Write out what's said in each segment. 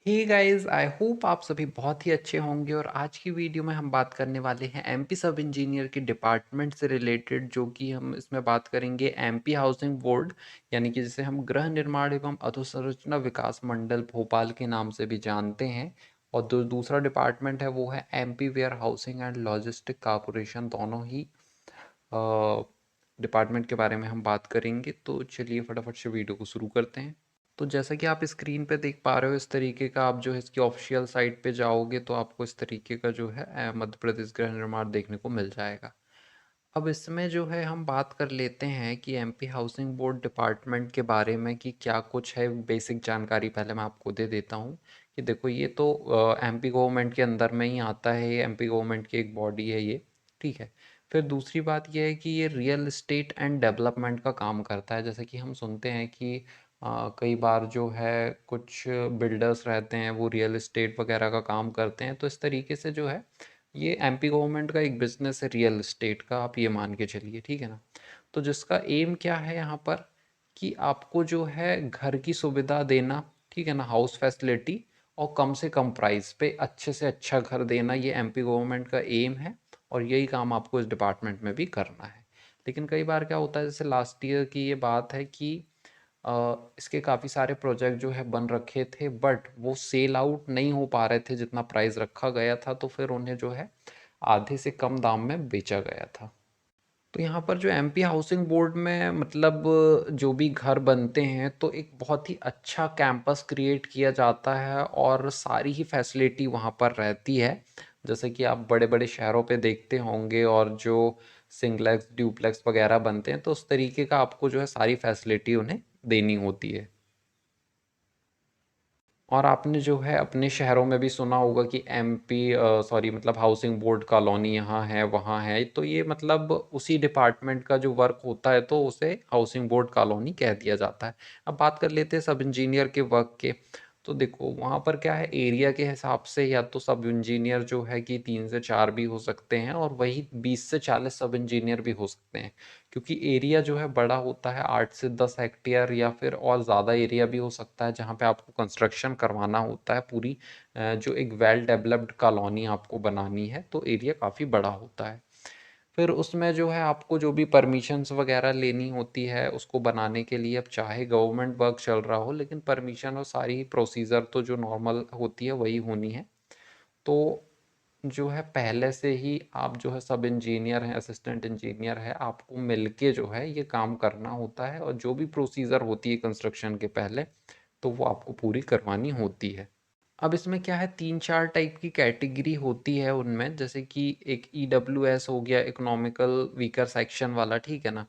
Hey guys, I hope आप सभी बहुत ही अच्छे होंगे। और आज की वीडियो में हम बात करने वाले हैं एमपी सब इंजीनियर के डिपार्टमेंट से रिलेटेड, जो कि हम इसमें बात करेंगे एमपी हाउसिंग बोर्ड, यानी कि जिसे हम गृह निर्माण एवं अधोसंरचना विकास मंडल भोपाल के नाम से भी जानते हैं। और दूसरा डिपार्टमेंट है वो है MP warehousing and logistic corporation. दोनों ही डिपार्टमेंट के बारे में हम बात करेंगे। तो चलिए फटाफट से वीडियो को शुरू करते हैं। तो जैसा कि आप स्क्रीन पे देख पा रहे हो, इस तरीके का आप जो है इसकी ऑफिशियल साइट पे जाओगे तो आपको इस तरीके का जो है मध्य प्रदेश गृह निर्माण देखने को मिल जाएगा। अब इसमें जो है हम बात कर लेते हैं कि एमपी हाउसिंग बोर्ड डिपार्टमेंट के बारे में कि क्या कुछ है। बेसिक जानकारी पहले मैं आपको दे देता हूँ कि देखो, ये तो एमपी गवर्नमेंट के अंदर में ही आता है। ये एमपी गवर्नमेंट की एक बॉडी है ये, ठीक है। फिर दूसरी बात यह है कि ये रियल इस्टेट एंड डेवलपमेंट का काम करता है। जैसे कि हम सुनते हैं कि कई बार जो है कुछ बिल्डर्स रहते हैं वो रियल इस्टेट वगैरह का काम करते हैं। तो इस तरीके से जो है ये एमपी गवर्नमेंट का एक बिजनेस है रियल इस्टेट का, आप ये मान के चलिए, ठीक है ना। तो जिसका एम क्या है यहाँ पर कि आपको जो है घर की सुविधा देना, ठीक है ना, हाउस फैसिलिटी, और कम से कम प्राइस पे अच्छे से अच्छा घर देना, ये एमपी गवर्नमेंट का एम है। और यही काम आपको इस डिपार्टमेंट में भी करना है। लेकिन कई बार क्या होता है, जैसे लास्ट ईयर की ये बात है कि इसके काफ़ी सारे प्रोजेक्ट जो है बन रखे थे, बट वो सेल आउट नहीं हो पा रहे थे जितना प्राइस रखा गया था। तो फिर उन्हें जो है आधे से कम दाम में बेचा गया था। तो यहाँ पर जो एमपी हाउसिंग बोर्ड में मतलब जो भी घर बनते हैं तो एक बहुत ही अच्छा कैंपस क्रिएट किया जाता है और सारी ही फैसिलिटी वहाँ पर रहती है। जैसे कि आप बड़े बड़े शहरों पे देखते होंगे, और जो सिंगलेक्स ड्यूप्लेक्स वगैरह बनते हैं तो उस तरीके का आपको जो है सारी फैसिलिटी उन्हें देनी होती है। और आपने जो है अपने शहरों में भी सुना होगा कि एमपी सॉरी मतलब हाउसिंग बोर्ड कॉलोनी यहाँ है वहाँ है। तो ये मतलब उसी डिपार्टमेंट का जो वर्क होता है तो उसे हाउसिंग बोर्ड कॉलोनी कह दिया जाता है। अब बात कर लेते हैं सब इंजीनियर के वर्क के। तो देखो वहाँ पर क्या है, एरिया के हिसाब से या तो सब इंजीनियर जो है कि 3 से 4 भी हो सकते हैं, और वही 20 से 40 सब इंजीनियर भी हो सकते हैं। क्योंकि एरिया जो है बड़ा होता है, 8 से 10 हेक्टेयर या फिर और ज़्यादा एरिया भी हो सकता है जहाँ पे आपको कंस्ट्रक्शन करवाना होता है पूरी। जो एक वेल डेवलप्ड कॉलोनी आपको बनानी है तो एरिया काफ़ी बड़ा होता है। फिर उसमें जो है आपको जो भी परमिशंस वगैरह लेनी होती है उसको बनाने के लिए, अब चाहे गवर्नमेंट वर्क चल रहा हो लेकिन परमिशन और सारी प्रोसीजर तो जो नॉर्मल होती है वही होनी है। तो जो है पहले से ही आप जो है सब इंजीनियर हैं, असिस्टेंट इंजीनियर है, आपको मिलके जो है ये काम करना होता है। और जो भी प्रोसीजर होती है कंस्ट्रक्शन के पहले तो वो आपको पूरी करवानी होती है। अब इसमें क्या है, 3 4 टाइप की कैटेगरी होती है उनमें। जैसे कि एक ईडब्ल्यूएस हो गया, इकोनॉमिकल वीकर सेक्शन वाला, ठीक है ना।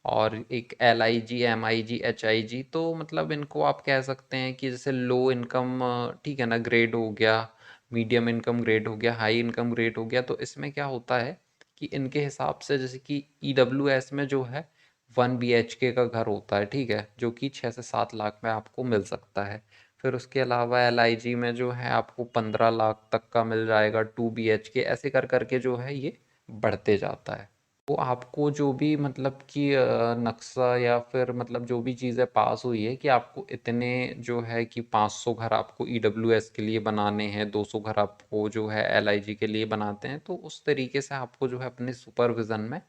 और एक एलआईजी, एमआईजी, एचआईजी। तो मतलब इनको आप कह सकते हैं कि जैसे लो इनकम, ठीक है ना, ग्रेड हो गया, मीडियम इनकम ग्रेड हो गया, हाई इनकम ग्रेड हो गया। तो इसमें क्या होता है कि इनके हिसाब से जैसे कि ईडब्ल्यूएस में जो है 1 BHK का घर होता है, ठीक है, जो कि 6 से 7 लाख में आपको मिल सकता है। फिर उसके अलावा एलआईजी में जो है आपको 15 लाख तक का मिल जाएगा 2 BHK। ऐसे कर करके जो है ये बढ़ते जाता है। तो आपको जो भी मतलब कि नक्शा या फिर मतलब जो भी चीज़ें पास हुई है कि आपको इतने जो है कि 500 घर आपको ईडब्ल्यूएस के लिए बनाने हैं, 200 घर आपको जो है एलआईजी के लिए बनाते हैं, तो उस तरीके से आपको जो है अपने सुपरविज़न में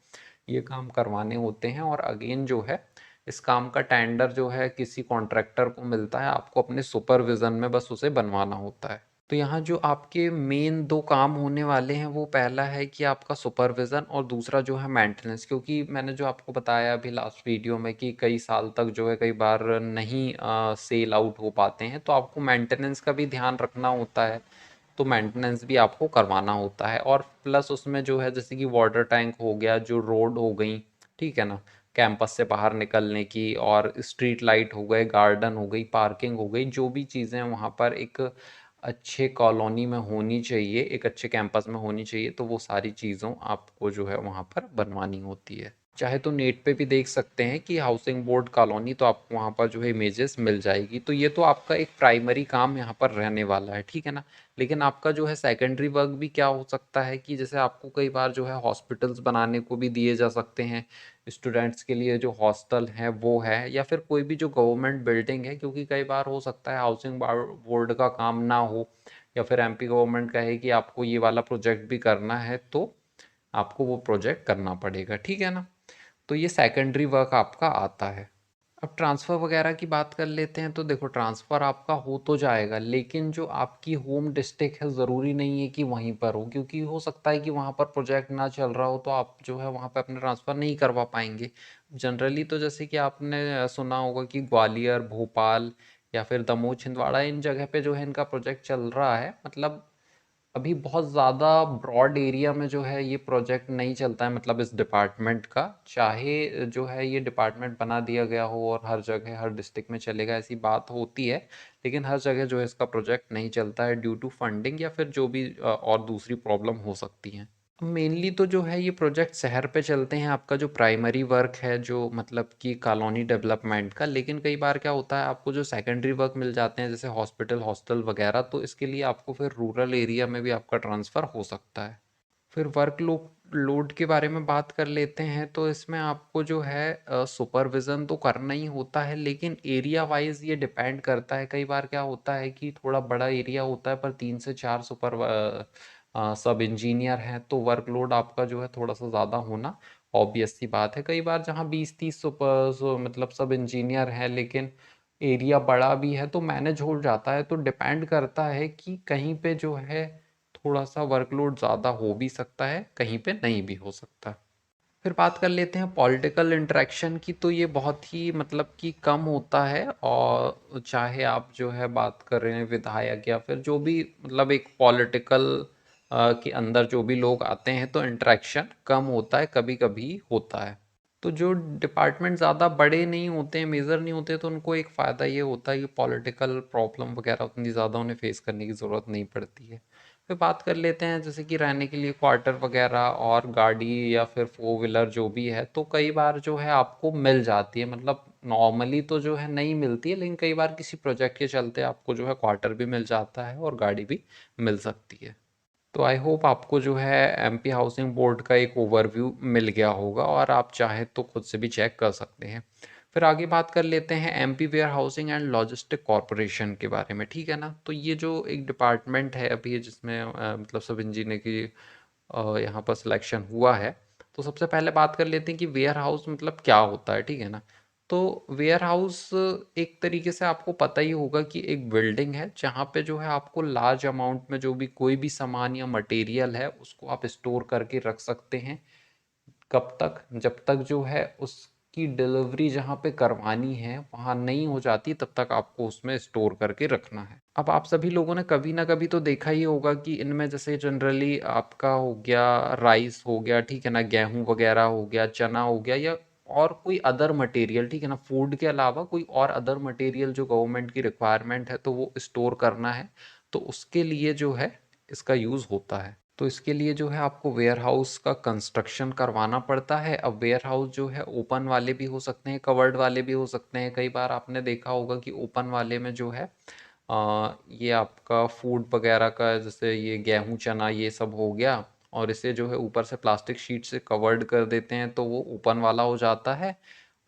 ये काम करवाने होते हैं। और अगेन जो है इस काम का टेंडर जो है किसी कॉन्ट्रैक्टर को मिलता है, आपको अपने सुपरविज़न में बस उसे बनवाना होता है। तो यहाँ जो आपके मेन 2 काम होने वाले हैं वो पहला है कि आपका सुपरविज़न, और दूसरा जो है मेंटेनेंस। क्योंकि मैंने जो आपको बताया अभी लास्ट वीडियो में कि कई साल तक जो है कई बार नहीं सेल आउट हो पाते हैं, तो आपको मेंटेनेंस का भी ध्यान रखना होता है। तो मेंटेनेंस भी आपको करवाना होता है। और प्लस उसमें जो है जैसे कि वाटर टैंक हो गया, जो रोड हो गई, ठीक है ना, कैंपस से बाहर निकलने की, और स्ट्रीट लाइट हो गए, गार्डन हो गई, पार्किंग हो गई, जो भी चीज़ें वहाँ पर एक अच्छे कॉलोनी में होनी चाहिए, एक अच्छे कैंपस में होनी चाहिए, तो वो सारी चीज़ों आपको जो है वहाँ पर बनवानी होती है। चाहे तो नेट पे भी देख सकते हैं कि हाउसिंग बोर्ड कॉलोनी, तो आपको वहाँ पर जो है इमेजेस मिल जाएगी। तो ये तो आपका एक प्राइमरी काम यहाँ पर रहने वाला है, ठीक है ना। लेकिन आपका जो है सेकेंडरी वर्क भी क्या हो सकता है कि जैसे आपको कई बार जो है हॉस्पिटल्स बनाने को भी दिए जा सकते हैं स्टूडेंट्स के लिए, जो हॉस्टल है वो है, या फिर कोई भी जो गवर्नमेंट बिल्डिंग है, क्योंकि कई बार हो सकता है हाउसिंग बोर्ड का काम ना हो, या फिर एमपी गवर्नमेंट कहे कि आपको ये वाला प्रोजेक्ट भी करना है, तो आपको वो प्रोजेक्ट करना पड़ेगा, ठीक है ना। तो ये सेकेंडरी वर्क आपका आता है। अब ट्रांसफ़र वगैरह की बात कर लेते हैं, तो देखो ट्रांसफ़र आपका हो तो जाएगा, लेकिन जो आपकी होम डिस्ट्रिक्ट है ज़रूरी नहीं है कि वहीं पर हो, क्योंकि हो सकता है कि वहाँ पर प्रोजेक्ट ना चल रहा हो, तो आप जो है वहाँ पे अपने ट्रांसफ़र नहीं करवा पाएंगे। जनरली तो जैसे कि आपने सुना होगा कि ग्वालियर, भोपाल या फिर दमोह, छिंदवाड़ा, इन जगह पे जो है इनका प्रोजेक्ट चल रहा है। मतलब अभी बहुत ज़्यादा ब्रॉड एरिया में जो है ये प्रोजेक्ट नहीं चलता है, मतलब इस डिपार्टमेंट का, चाहे जो है ये डिपार्टमेंट बना दिया गया हो और हर जगह हर डिस्ट्रिक्ट में चलेगा ऐसी बात होती है, लेकिन हर जगह जो है इसका प्रोजेक्ट नहीं चलता है ड्यू टू फंडिंग या फिर जो भी और दूसरी प्रॉब्लम हो सकती हैं। मेनली तो जो है ये प्रोजेक्ट शहर पे चलते हैं, आपका जो प्राइमरी वर्क है जो मतलब कि कॉलोनी डेवलपमेंट का। लेकिन कई बार क्या होता है, आपको जो सेकेंडरी वर्क मिल जाते हैं जैसे हॉस्पिटल, हॉस्टल वगैरह, तो इसके लिए आपको फिर रूरल एरिया में भी आपका ट्रांसफ़र हो सकता है। फिर वर्क लोड के बारे में बात कर लेते हैं, तो इसमें आपको जो है सुपरविज़न तो करना ही होता है, लेकिन एरिया वाइज ये डिपेंड करता है। कई बार क्या होता है कि थोड़ा बड़ा एरिया होता है पर 3 से 4 सब इंजीनियर हैं, तो वर्कलोड आपका जो है थोड़ा सा ज़्यादा होना ऑब्वियस सी बात है। कई बार जहाँ 20-30 मतलब सब इंजीनियर हैं, लेकिन एरिया बड़ा भी है, तो मैनेज हो जाता है। तो डिपेंड करता है कि कहीं पे जो है थोड़ा सा वर्कलोड ज़्यादा हो भी सकता है, कहीं पे नहीं भी हो सकता। फिर बात कर लेते हैं पॉलिटिकल इंटरेक्शन की, तो ये बहुत ही मतलब कि कम होता है। और चाहे आप जो है बात कर रहे हैं विधायक या फिर जो भी मतलब एक पॉलिटिकल के अंदर जो भी लोग आते हैं, तो इंटरेक्शन कम होता है, कभी कभी होता है। तो जो डिपार्टमेंट ज़्यादा बड़े नहीं होते हैं, मेजर नहीं होते, तो उनको एक फ़ायदा ये होता है कि पॉलिटिकल प्रॉब्लम वगैरह उतनी ज़्यादा उन्हें फेस करने की ज़रूरत नहीं पड़ती है। फिर बात कर लेते हैं जैसे कि रहने के लिए क्वार्टर वगैरह और गाड़ी या फिर फोर व्हीलर जो भी है, तो कई बार जो है आपको मिल जाती है। मतलब नॉर्मली तो जो है नहीं मिलती है, लेकिन कई बार किसी प्रोजेक्ट के चलते आपको जो है क्वार्टर भी मिल जाता है और गाड़ी भी मिल सकती है। तो आई होप आपको जो है एमपी हाउसिंग बोर्ड का एक ओवरव्यू मिल गया होगा, और आप चाहे तो खुद से भी चेक कर सकते हैं। फिर आगे बात कर लेते हैं MP warehousing and logistic corporation के बारे में, ठीक है ना। तो ये जो एक डिपार्टमेंट है अभी जिसमें मतलब सब इंजीनियर की यहाँ पर सिलेक्शन हुआ है। तो सबसे पहले बात कर लेते हैं कि वेयर हाउस मतलब क्या होता है, ठीक है ना। तो वेयर हाउस एक तरीके से आपको पता ही होगा कि एक बिल्डिंग है जहाँ पे जो है आपको लार्ज अमाउंट में जो भी कोई भी सामान या मटेरियल है उसको आप स्टोर करके रख सकते हैं। कब तक, जब तक जो है उसकी डिलीवरी जहाँ पे करवानी है वहाँ नहीं हो जाती, तब तक आपको उसमें स्टोर करके रखना है। अब आप सभी लोगों ने कभी ना कभी तो देखा ही होगा कि इनमें जैसे जनरली आपका हो गया राइस हो गया, ठीक है ना, गेहूं वगैरह हो गया, चना हो गया, या और कोई अदर मटेरियल, ठीक है ना, फूड के अलावा कोई और अदर मटेरियल जो गवर्नमेंट की रिक्वायरमेंट है तो वो स्टोर करना है, तो उसके लिए जो है इसका यूज़ होता है। तो इसके लिए जो है आपको वेयर हाउस का कंस्ट्रक्शन करवाना पड़ता है। अब वेयर हाउस जो है ओपन वाले भी हो सकते हैं, कवर्ड वाले भी हो सकते हैं। कई बार आपने देखा होगा कि ओपन वाले में जो है ये आपका फूड वगैरह का, जैसे ये गेहूं चना ये सब हो गया, और इसे जो है ऊपर से प्लास्टिक शीट से कवर्ड कर देते हैं, तो वो ओपन वाला हो जाता है।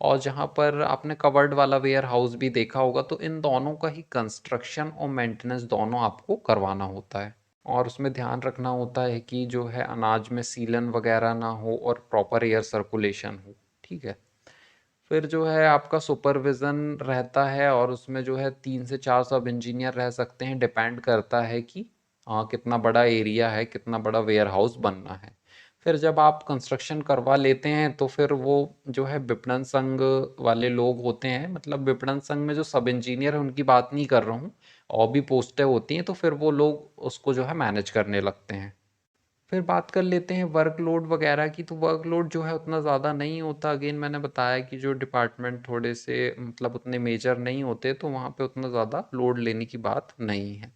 और जहाँ पर आपने कवर्ड वाला वेयर हाउस भी देखा होगा, तो इन दोनों का ही कंस्ट्रक्शन और मेंटेनेंस दोनों आपको करवाना होता है। और उसमें ध्यान रखना होता है कि जो है अनाज में सीलन वगैरह ना हो और प्रॉपर एयर सर्कुलेशन हो, ठीक है। फिर जो है आपका सुपरविज़न रहता है, और उसमें जो है 3 से 4 सब इंजीनियर रह सकते हैं, डिपेंड करता है कि कितना बड़ा एरिया है, कितना बड़ा वेयर हाउस बनना है। फिर जब आप कंस्ट्रक्शन करवा लेते हैं, तो फिर वो जो है विपणन संघ वाले लोग होते हैं, मतलब विपणन संघ में जो सब इंजीनियर है उनकी बात नहीं कर रहा हूँ, और भी पोस्टें होती हैं, तो फिर वो लोग उसको जो है मैनेज करने लगते हैं। फिर बात कर लेते हैं वर्कलोड वगैरह की, तो वर्कलोड जो है उतना ज़्यादा नहीं होता। अगेन मैंने बताया कि जो डिपार्टमेंट थोड़े से मतलब उतने मेजर नहीं होते, तो वहाँ पे उतना ज़्यादा लोड लेने की बात नहीं है।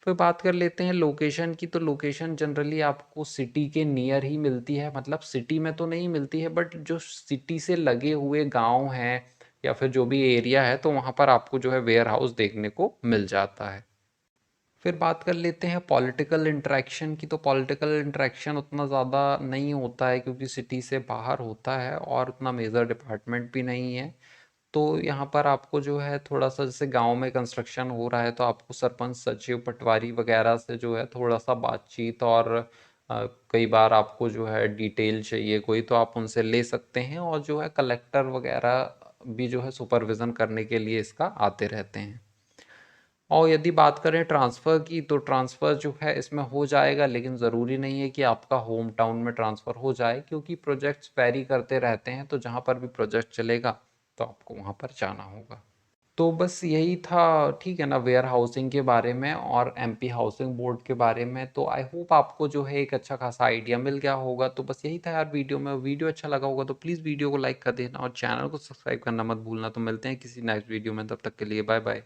फिर बात कर लेते हैं लोकेशन की, तो लोकेशन जनरली आपको सिटी के नियर ही मिलती है, मतलब सिटी में तो नहीं मिलती है, बट जो सिटी से लगे हुए गांव हैं या फिर जो भी एरिया है, तो वहाँ पर आपको जो है वेयर हाउस देखने को मिल जाता है। फिर बात कर लेते हैं पॉलिटिकल इंटरेक्शन की, तो पॉलिटिकल इंटरेक्शन उतना ज़्यादा नहीं होता है क्योंकि सिटी से बाहर होता है और उतना मेजर डिपार्टमेंट भी नहीं है। तो यहाँ पर आपको जो है थोड़ा सा, जैसे गांव में कंस्ट्रक्शन हो रहा है तो आपको सरपंच, सचिव, पटवारी वगैरह से जो है थोड़ा सा बातचीत, और कई बार आपको जो है डिटेल चाहिए कोई तो आप उनसे ले सकते हैं, और जो है कलेक्टर वगैरह भी जो है सुपरविज़न करने के लिए इसका आते रहते हैं। और यदि बात करें ट्रांसफ़र की, तो ट्रांसफ़र जो है इसमें हो जाएगा, लेकिन ज़रूरी नहीं है कि आपका होम टाउन में ट्रांसफ़र हो जाए, क्योंकि प्रोजेक्ट्स वैरी करते रहते हैं, तो जहाँ पर भी प्रोजेक्ट चलेगा तो आपको वहाँ पर जाना होगा। तो बस यही था, ठीक है ना, वेयर हाउसिंग के बारे में और एमपी हाउसिंग बोर्ड के बारे में। तो आई होप आपको जो है एक अच्छा खासा आइडिया मिल गया होगा। तो बस यही था यार वीडियो में। वीडियो अच्छा लगा होगा तो प्लीज़ वीडियो को लाइक कर देना और चैनल को सब्सक्राइब करना मत भूलना। तो मिलते हैं किसी नेक्स्ट वीडियो में, तब तक के लिए बाय बाय।